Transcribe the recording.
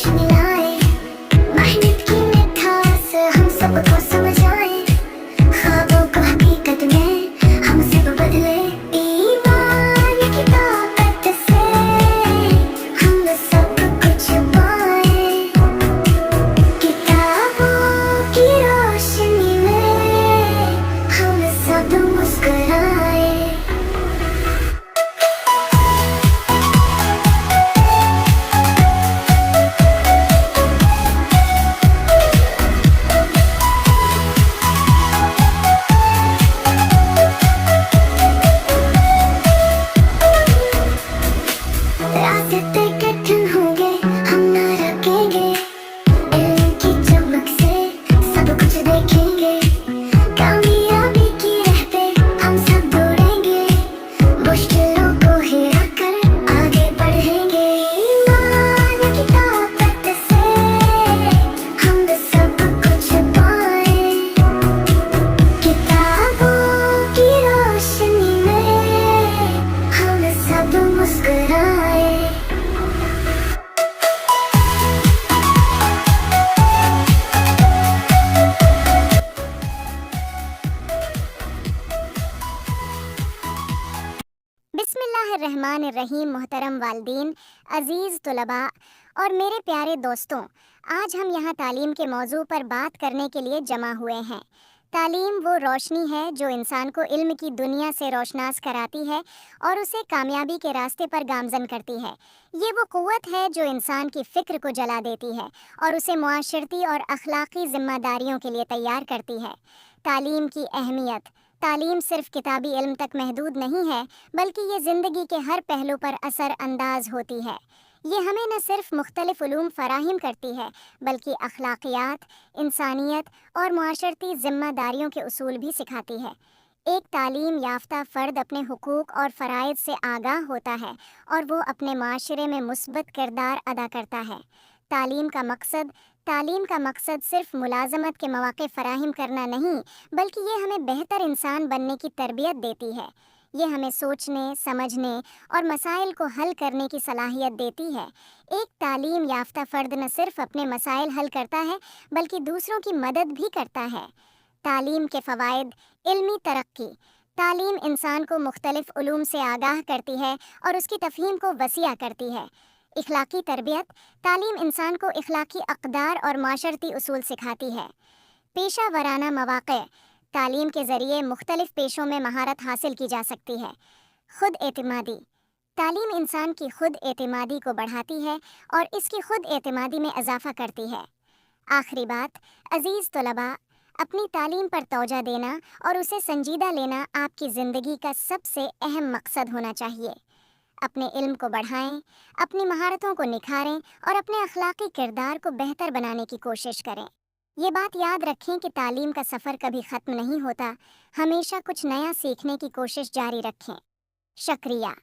रोशनी लाए, मेहनत की मिठास हम सबको समझाए, ख्वाबों को हकीकत में हम सब बदले, ईमान की ताकत से हम सब कुछ पाए, किताबों की रोशनी में हम सब मुस्कुराए। रास्ते कठिन होंगे हम न रुकेंगे, इल्म की चमक से सब कुछ देखेंगे, कामयाबी की राह पे हम सब दौड़ेंगे, मुश्किलों को हिला कर आगे बढ़ेंगे, ईमान की ताकत से हम सब कुछ पाए, किताबों की रोशनी में हम सब मुस्कुराए। बिस्मिल्लाहिर्रहमानिर्रहीम। मोहतरम वालिदीन, अज़ीज़ तुलबा और मेरे प्यारे दोस्तों, आज हम यहाँ तालीम के मौजू पर बात करने के लिए जमा हुए हैं। तालीम वो रोशनी है जो इंसान को इल्म की दुनिया से रोशनास कराती है और उसे कामयाबी के रास्ते पर गामज़न करती है। ये वो क़ुव्वत है जो इंसान की फ़िक्र को जला देती है और उसे मुआशरती और अखलाक़ी ज़िम्मेदारियों के लिए तैयार करती है। तालीम की अहमियत। तालीम सिर्फ़ किताबी इल्म तक महदूद नहीं है, बल्कि ये ज़िंदगी के हर पहलू पर असर अंदाज होती है। ये हमें न सिर्फ मुख्तलिफ़ उलूम फ़राहिम करती है, बल्कि अखलाक़ियात, इंसानियत और मुआशरती ज़िम्मेदारियों के उसूल भी सिखाती है। एक तालीम याफ्ता फ़र्द अपने हुकूक और फ़राइज़ से आगाह होता है और वो अपने माशरे में मुस्बत किरदार अदा करता है। तालीम का मकसद सिर्फ मुलाजमत के मौक़े फ़राहिम करना नहीं, बल्कि ये हमें बेहतर इंसान बनने की तरबियत देती है। ये हमें सोचने, समझने और मसाइल को हल करने की सलाहियत देती है। एक तालीम याफ्ता फ़र्द न सिर्फ अपने मसाइल हल करता है, बल्कि दूसरों की मदद भी करता है। तालीम के फ़वाइद। इल्मी तरक्की। तालीम इंसान को मुख्तलिफ़ उलूम से आगाह करती है और उसकी तफ़हीम को वसीआ करती है। इखलाकी तरबियत। तालीम इंसान को इखलाकी अक़दार और माशरती उसूल सिखाती है। पेशा वराना मौक़े। तालीम के ज़रिए मुख्तलिफ़ पेशों में महारत हासिल की जा सकती है। खुद एतमादी। तालीम इंसान की खुद एतमादी को बढ़ाती है और इसकी खुद एतमादी में इजाफ़ा करती है। आखिरी बात, अज़ीज़ तुलबा, अपनी तालीम पर तवज्जो देना और उसे संजीदा लेना आपकी ज़िंदगी का सबसे अहम मकसद होना चाहिए। अपने इल्म को बढ़ाएं, अपनी महारतों को निखारें और अपने अखलाकी किरदार को बेहतर बनाने की कोशिश करें। ये बात याद रखें कि तालीम का सफ़र कभी ख़त्म नहीं होता, हमेशा कुछ नया सीखने की कोशिश जारी रखें। शुक्रिया।